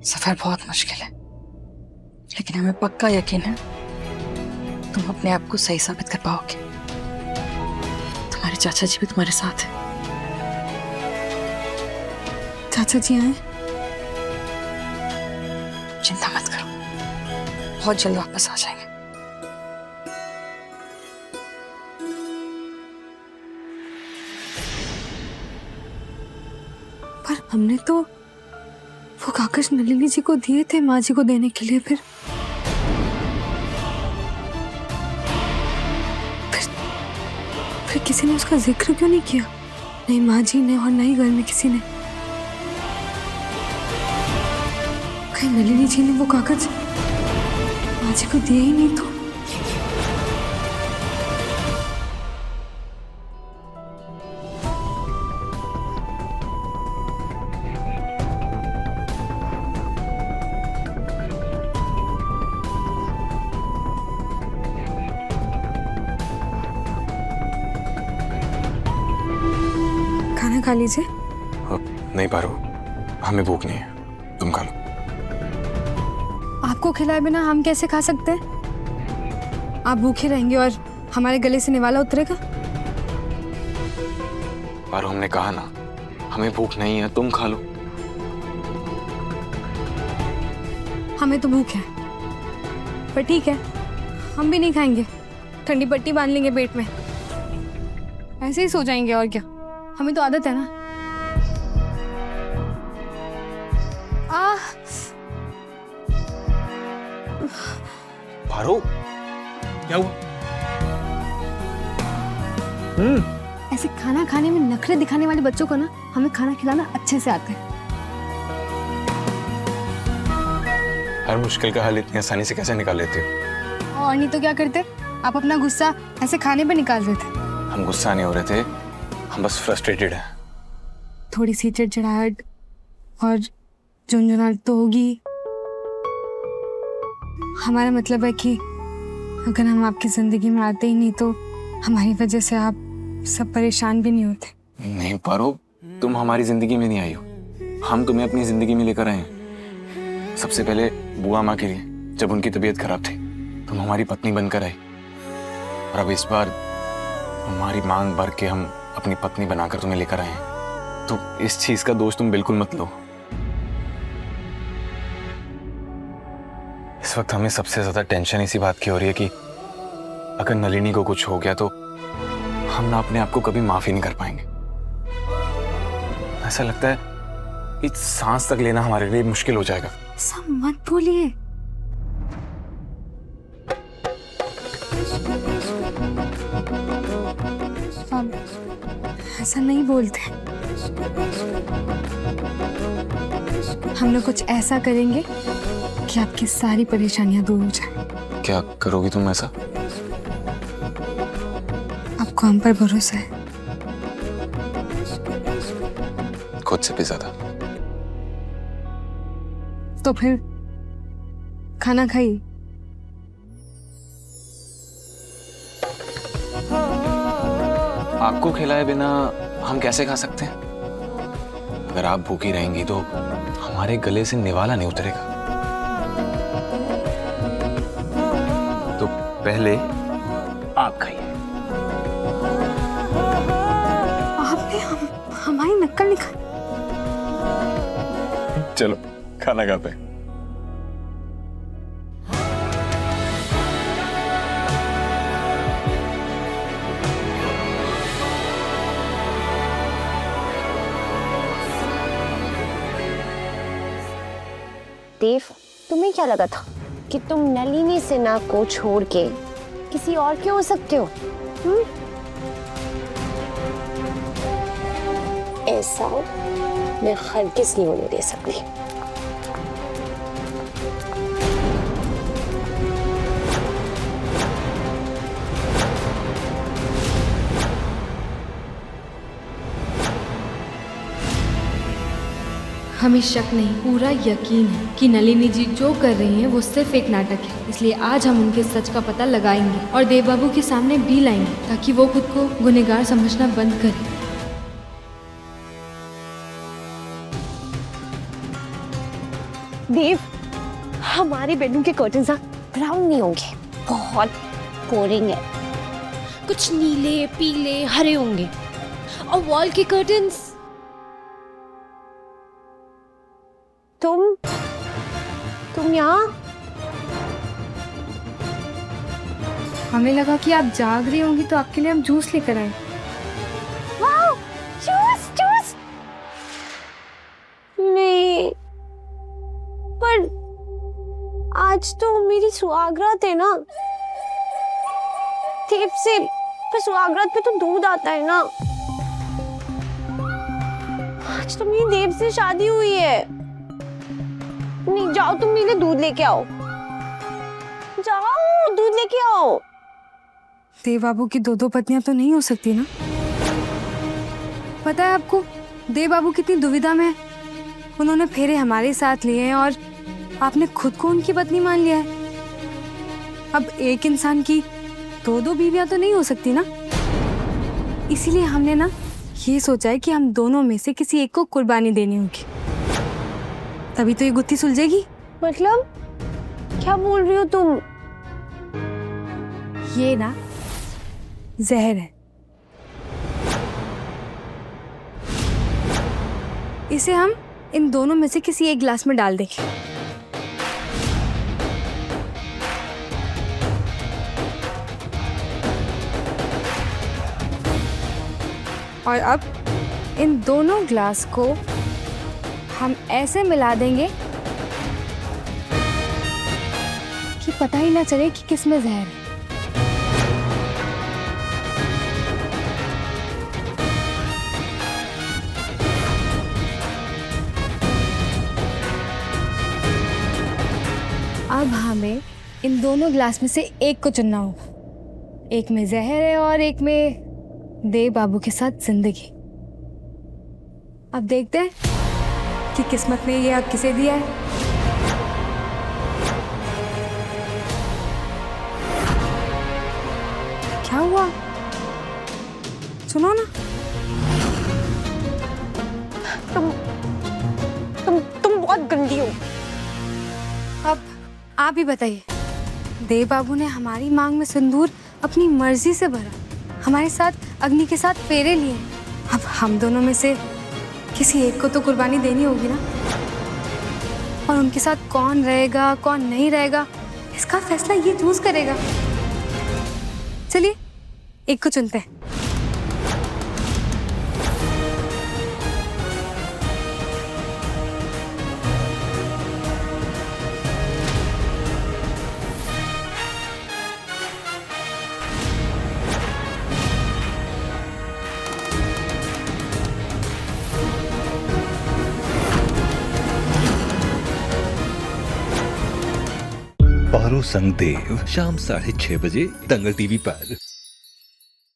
सफर बहुत मुश्किल है, लेकिन हमें पक्का यकीन है तुम अपने आप को सही साबित कर पाओगे। तुम्हारे चाचा जी भी तुम्हारे साथ हैं। चाचा जी आए? चिंता मत करो, बहुत जल्द वापस आ जाएंगे। पर हमने तो वो कागज नलिनी जी को दिए थे माँ जी को देने के लिए। फिर किसी ने उसका जिक्र क्यों नहीं किया? नहीं माँ जी ने और नहीं घर में किसी ने। कहीं नलिनी जी ने वो कागज माँ जी को दिए ही नहीं तो? खाना खा लीजिए। नहीं पारो, हमें भूख नहीं है, तुम खा लो। आपको खिलाए बिना हम कैसे खा सकते हैं? आप भूखे रहेंगे और हमारे गले से निवाला उतरेगा? पारो, हमने कहा ना, हमें भूख नहीं है, तुम खा लो। हमें तो भूख है, पर ठीक है, हम भी नहीं खाएंगे। ठंडी पट्टी बांध लेंगे पेट में, ऐसे ही सो जाएंगे। और क्या, हमें तो आदत है ना। पारो, क्या हुआ? ऐसे खाना खाने में नखरे दिखाने वाले बच्चों को ना हमें खाना खिलाना अच्छे से आता है। हर मुश्किल का हल इतनी आसानी से कैसे निकाल लेते हो? और नहीं तो क्या करते, आप अपना गुस्सा ऐसे खाने पे निकाल देते। हम गुस्सा नहीं हो रहे थे, हम बस फ्रस्ट्रेटेड हैं। थोड़ी सी चिड़चिड़ाहट और झुंझुनाहट तो होगी। हमारा मतलब है कि अगर हम आपकी जिंदगी में आते ही नहीं तो हमारी वजह से आप सब परेशान भी नहीं होते। नहीं पारो, तुम हमारी जिंदगी में नहीं आई हो, हम तुम्हें अपनी जिंदगी में लेकर आए हैं। सबसे पहले बुआ माँ के लिए, जब उनकी तबीयत खराब थी, तुम हमारी पत्नी बनकर आई, और अब इस बार हमारी मांग भर के हम अपनी पत्नी बनाकर तुम्हें लेकर आए हैं। तो इस चीज का दोष तुम बिल्कुल मत लो। इस वक्त हमें सबसे ज्यादा टेंशन इसी बात की हो रही है कि अगर नलिनी को कुछ हो गया तो हम ना अपने आप को कभी माफी नहीं कर पाएंगे। ऐसा लगता है कि सांस तक लेना हमारे लिए मुश्किल हो जाएगा। सब मत बोलिए। ऐसा नहीं बोलते। हम लोग कुछ ऐसा करेंगे कि आपकी सारी परेशानियां दूर हो जाए। क्या करोगी तुम ऐसा? आपको हम पर भरोसा है? खुद से भी ज्यादा। तो फिर खाना खाइए। आपको खिलाए बिना हम कैसे खा सकते हैं? अगर आप भूखी रहेंगी तो हमारे गले से निवाला नहीं उतरेगा। तो पहले आप खाइए। आपने हमारी नक्कल निकाली। चलो खाना खाते हैं। देव, तुम्हें क्या लगा था कि तुम नलिनी सिन्हा को छोड़ के किसी और के हो सकते हो? ऐसा मैं हरगिज़ नहीं होने दे सकती। हमें शक नहीं, पूरा यकीन है कि नलिनी जी जो कर रही हैं वो सिर्फ एक नाटक है। इसलिए आज हम उनके सच का पता लगाएंगे और देव बाबू के सामने भी लाएंगे ताकि वो खुद को गुनहगार समझना बंद करे। देव, हमारे बेडरूम के कर्टन्स ना ब्राउन नहीं होंगे, बहुत बोरिंग है। कुछ नीले पीले हरे होंगे। और वॉल के कर्टन्स तुम यहाँ? हमें लगा कि आप जाग रही होंगी तो आपके लिए हम जूस लेकर आए। Wow, juice juice. नहीं, पर आज तो मेरी सुहागरात है ना देव से, पर सुहागरात पे तो दूध आता है ना। आज तो मेरी देव से शादी हुई है। नहीं, जाओ तुम मेरे लिए दूध लेके आओ, जाओ दूध लेके आओ। देव बाबू की दो पत्नियां तो नहीं हो सकती ना। पता है आपको देव बाबू कितनी दुविधा में है। उन्होंने फेरे हमारे साथ लिए हैं और आपने खुद को उनकी पत्नी मान लिया है। अब एक इंसान की दो बीवियां तो नहीं हो सकती ना। इसीलिए हमने ना ये सोचा है कि हम दोनों में से किसी एक को कुर्बानी देनी होगी, तभी तो ये गुत्थी सुलझेगी। मतलब क्या बोल रही हो तुम? ये ना जहर है, इसे हम इन दोनों में से किसी एक गिलास में डाल देंगे। और अब इन दोनों ग्लास को हम ऐसे मिला देंगे कि पता ही ना चले कि किसमें जहर है। अब हमें इन दोनों ग्लास में से एक को चुनना होगा। एक में जहर है और एक में देव बाबू के साथ जिंदगी। अब देखते हैं कि किस्मत ने ये अब किसे दिया है। क्या हुआ? सुनो ना। तुम बहुत गंदी हो। अब आप ही बताइए, देव बाबू ने हमारी मांग में सिंदूर अपनी मर्जी से भरा, हमारे साथ अग्नि के साथ फेरे लिए। अब हम दोनों में से किसी एक को तो कुर्बानी देनी होगी ना। और उनके साथ कौन रहेगा कौन नहीं रहेगा, इसका फैसला ये जूस करेगा। चलिए एक को चुनते हैं। पारो संग देव शाम 6:30 बजे दंगल टीवी पर।